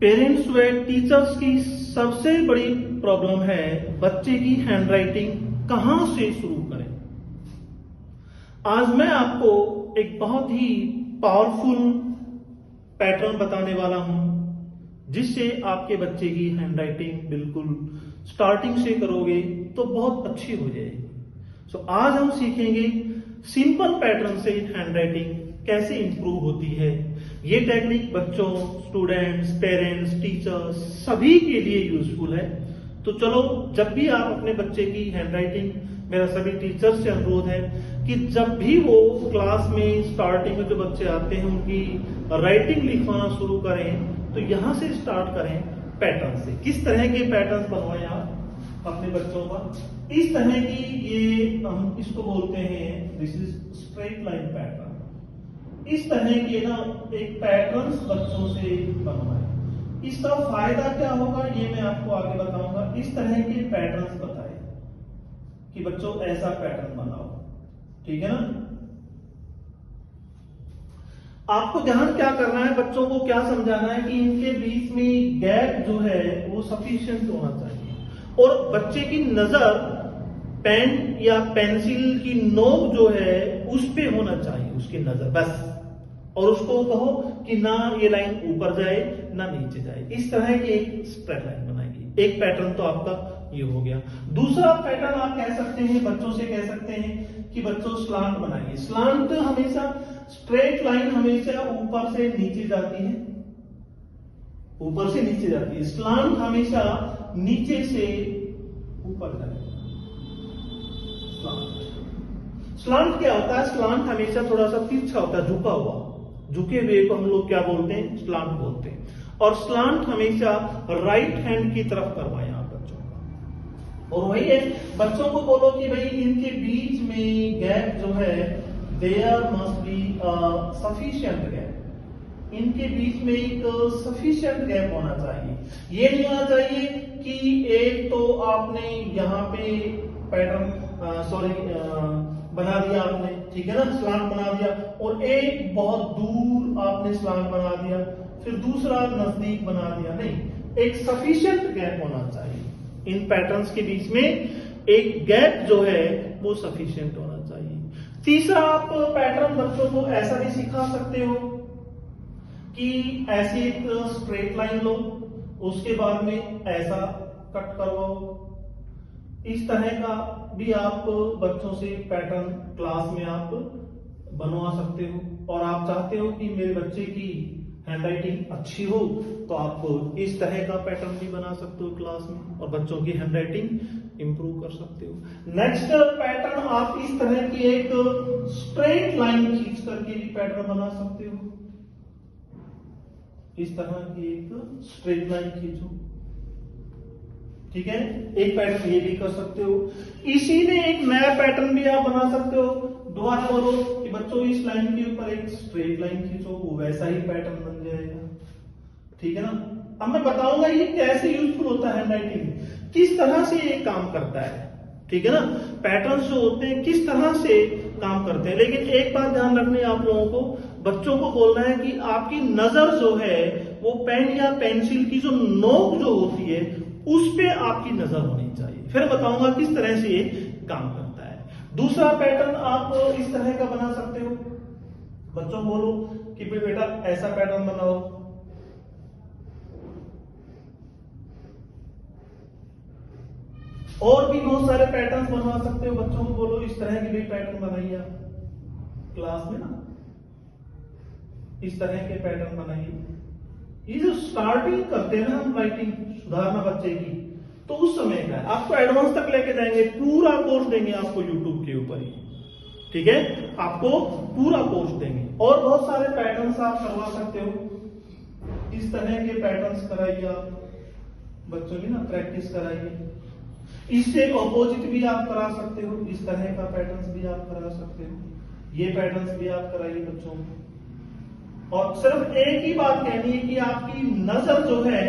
Parents व teachers की सबसे बड़ी प्रॉब्लम है बच्चे की हैंडराइटिंग कहां से शुरू करें। आज मैं आपको एक बहुत ही पावरफुल पैटर्न बताने वाला हूं जिससे आपके बच्चे की हैंडराइटिंग बिल्कुल स्टार्टिंग से करोगे तो बहुत अच्छी हो जाएगी। सो आज हम सीखेंगे सिंपल पैटर्न से हैंडराइटिंग कैसे इंप्रूव होती है। ये टेक्निक बच्चों, स्टूडेंट्स, पेरेंट्स, टीचर्स सभी के लिए यूजफुल है। तो चलो, जब भी आप अपने बच्चे की हैंडराइटिंग, मेरा सभी टीचर्स से अनुरोध है कि जब भी वो क्लास में स्टार्टिंग में जो बच्चे आते हैं उनकी राइटिंग लिखवाना शुरू करें तो यहां से स्टार्ट करें पैटर्न से। किस तरह के पैटर्न बनवाएं आप अपने बच्चों का। इस तरह की, ये हम इसको बोलते हैं, this is straight line pattern. इस तरह के ना एक पैटर्न्स बच्चों से बनवाएं। इसका फायदा क्या होगा ये मैं आपको आगे बताऊंगा। इस तरह के पैटर्न्स बताए कि बच्चों ऐसा पैटर्न बनाओ, ठीक है ना। आपको ध्यान क्या करना है, बच्चों को क्या समझाना है कि इनके बीच में गैप जो है वो सफिशिएंट होना चाहिए और बच्चे की नजर पेन या पेंसिल की नोक जो है उस पे होना चाहिए, उसकी नजर बस। और उसको कहो कि ना ये लाइन ऊपर जाए ना नीचे जाए। इस तरह की एक स्ट्रेट लाइन बनाएगी। एक पैटर्न तो आपका ये हो गया। दूसरा पैटर्न आप कह सकते हैं, बच्चों से कह सकते हैं कि बच्चों स्लांट बनाइए। स्लांट हमेशा, स्ट्रेट लाइन हमेशा ऊपर से नीचे जाती है, ऊपर से नीचे जाती है। स्लांट हमेशा नीचे से ऊपर जाती है। स्लांट क्या होता है? स्लांट हमेशा थोड़ा सा तिरछा होता है, झुका हुआ। झुके हुए को हम लोग क्या बोलते हैं? स्लांट बोलते हैं। और स्लांट हमेशा राइट हैंड की तरफ करवाएं आप बच्चों का। और वही है, बच्चों को बोलो कि भाई इनके बीच में गैप जो है, there must be sufficient gap. इनके बीच में एक सफिशिएंट गैप होना चाहिए। ये नहीं होना चाहिए कि एक तो आपने यहाँ पे पैटर्न बना दिया आपने, ठीक है ना, स्लांट बना दिया, और एक बहुत दूर आपने स्लांट बना दिया, फिर दूसरा नजदीक बना दिया। नहीं, एक सफिशिएंट गैप होना चाहिए। इन पैटर्न्स के बीच में एक गैप जो है वो सफिशिएंट होना चाहिए। तीसरा, आप पैटर्न बच्चों को ऐसा भी सिखा सकते हो कि ऐसी एक स्ट्रेट लाइन लो, उसके बाद में ऐसा कट करवाओ। इस तरह का भी आप बच्चों से पैटर्न क्लास में आप बनवा सकते हो। और आप चाहते हो कि मेरे बच्चे की हैंडराइटिंग अच्छी हो तो आप इस तरह का पैटर्न भी बना सकते हो क्लास में और बच्चों की हैंडराइटिंग इंप्रूव कर सकते हो। नेक्स्ट पैटर्न, आप इस तरह की एक स्ट्रेट लाइन खींच करके भी पैटर्न बना सकते हो। इस तरह की एक स्ट्रेट लाइन खींचो, ठीक है। एक पैटर्न ये भी कर सकते हो। इसी में एक नया पैटर्न भी आप बना सकते हो। दोबारा बोलो कि बच्चों इस लाइन के ऊपर एक स्ट्रेट लाइन खींचो, वो वैसा ही पैटर्न बन जाएगा, ठीक है ना। अब मैं बताऊंगा ये कैसे यूजफुल होता है हैंडराइटिंग, किस तरह से ये काम करता है, ठीक है ना। पैटर्न्स जो होते हैं किस तरह से काम करते हैं। लेकिन एक बात ध्यान रखनी है आप लोगों को, बच्चों को बोलना है कि आपकी नजर जो है वो पेन या पेंसिल की जो नोक जो होती है उस पे आपकी नजर होनी चाहिए। फिर बताऊंगा किस तरह से ये काम करता है। दूसरा पैटर्न आप इस तरह का बना सकते हो। बच्चों बोलो कि बेटा ऐसा पैटर्न बनाओ, और भी बहुत सारे पैटर्न बनवा सकते हो। बच्चों को बोलो इस तरह के भी पैटर्न बनाइए आप क्लास में ना, इस तरह के पैटर्न बनाइए। ये जो स्टार्टिंग करते हैं ना हम राइटिंग सुधारना बच्चे की, तो उस समय का आपको एडवांस तक लेके जाएंगे, पूरा कोर्स देंगे आपको यूट्यूब के ऊपर ही, ठीक है। आपको पूरा कोर्स देंगे और बहुत सारे पैटर्न्स आप करवा सकते हो। इस तरह के पैटर्न्स कराइए आप बच्चों की ना, प्रैक्टिस कराइए। इससे ऑपोजिट भी आप करा सकते हो, इस तरह का पैटर्न्स भी आप करा सकते हो। ये पैटर्न्स भी आप कराइए बच्चों को। और सिर्फ एक ही बात कहनी है कि आपकी नजर जो है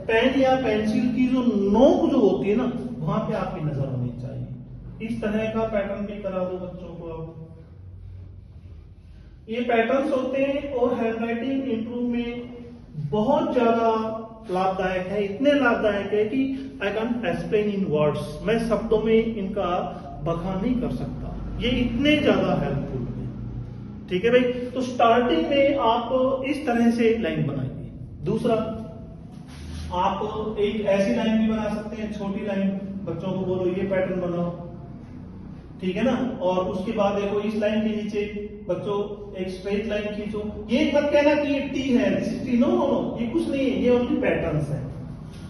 पेन या पेंसिल की जो नोक जो होती है ना, वहां पे आपकी नजर होनी चाहिए। इस तरह का पैटर्न भी करा दो बच्चों को आप। ये पैटर्न्स होते हैं और हैंडराइटिंग इंप्रूव में बहुत ज्यादा लाभदायक है, इतने लाभदायक है कि I can explain in words, मैं शब्दों में इनका बखान नहीं कर सकता, ये इतने ज्यादा हेल्पफुल है। ठीक है भाई, तो स्टार्टिंग में आप इस तरह से लाइन बनाइए। दूसरा, आप एक ऐसी लाइन भी बना सकते हैं, छोटी लाइन, बच्चों को बोलो ये पैटर्न बनाओ, ठीक है ना, और उसके बाद देखो इस लाइन के नीचे बच्चों एक स्ट्रेट लाइन खींचो। ये मत कहना कि ये टी है, नो नो नो, ये कुछ नहीं है, ये ओनली पैटर्न्स है।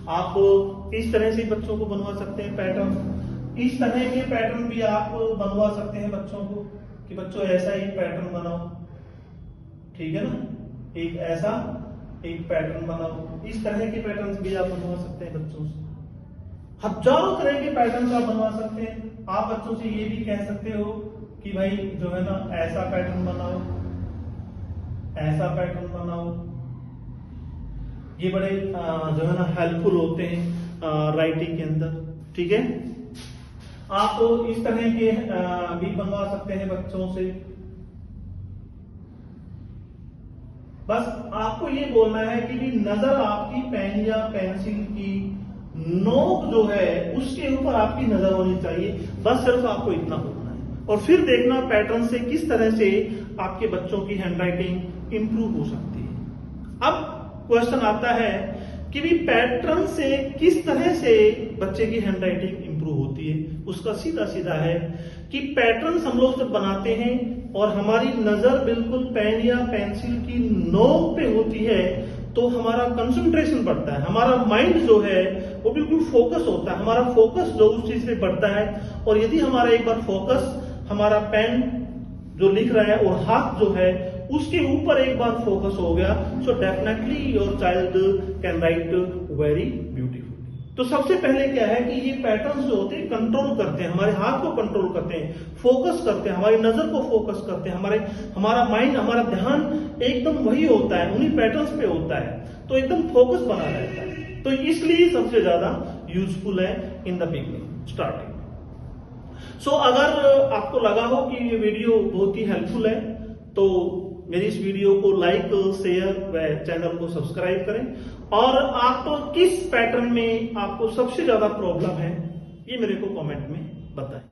आप इस तरह से बच्चों को बनवा सकते हैं पैटर्न, इस तरह के पैटर्न भी आप बनवा सकते हैं बच्चों को कि बच्चों ऐसा एक पैटर्न बनाओ, ठीक है ना, एक ऐसा एक पैटर्न बनाओ। इस तरह के पैटर्न भी आप बनवा सकते हैं बच्चों से, हजारों तरह के पैटर्न आप बनवा सकते हैं। आप बच्चों से ये भी कह सकते हो कि भाई जो है ना ऐसा पैटर्न बनाओ, ऐसा पैटर्न बनाओ। ये बड़े जो है ना हेल्पफुल होते हैं राइटिंग के अंदर, ठीक है। आप इस तरह के भी बनवा सकते हैं बच्चों से। बस आपको ये बोलना है कि भी नजर आपकी पेन या पेंसिल की नोक जो है उसके ऊपर आपकी नजर होनी चाहिए, बस सिर्फ आपको इतना बोलना है। और फिर देखना पैटर्न से किस तरह से आपके बच्चों की हैंडराइटिंग इंप्रूव हो सकती है। अब क्वेश्चन आता है कि भी पैटर्न से किस तरह से बच्चे की हैंडराइटिंग इंप्रूव होती है। उसका सीधा सीधा है कि पैटर्न हम लोग जब बनाते हैं और हमारी नजर बिल्कुल पेन या पेंसिल की नोक पे होती है तो हमारा कंसंट्रेशन बढ़ता है, हमारा माइंड जो है वो बिल्कुल फोकस होता है, हमारा फोकस जो उस चीज पे बढ़ता है। और यदि हमारा एक बार फोकस हमारा पेन जो लिख रहा है और हाथ जो है उसके ऊपर एक बार फोकस हो गया, so definitely your child can write very beautiful. तो सबसे पहले क्या है कि ये पैटर्न्स जो होते हैं कंट्रोल करते हैं, हमारे हाथ को कंट्रोल करते हैं, फोकस करते हैं, हमारी नजर को फोकस करते हैं, हमारा माइंड, हमारा ध्यान एकदम वही होता है, उन्हीं पैटर्न्स पे होता है, तो एकदम फोकस बना रहता है। तो इसलिए सबसे ज्यादा यूजफुल है इन द बिगनिंग स्टार्टिंग। सो अगर आपको लगा हो कि ये वीडियो बहुत ही हेल्पफुल है तो मेरी इस वीडियो को लाइक, शेयर व चैनल को सब्सक्राइब करें। और आप किस पैटर्न में आपको सबसे ज्यादा प्रॉब्लम है ये मेरे को कमेंट में बताएं।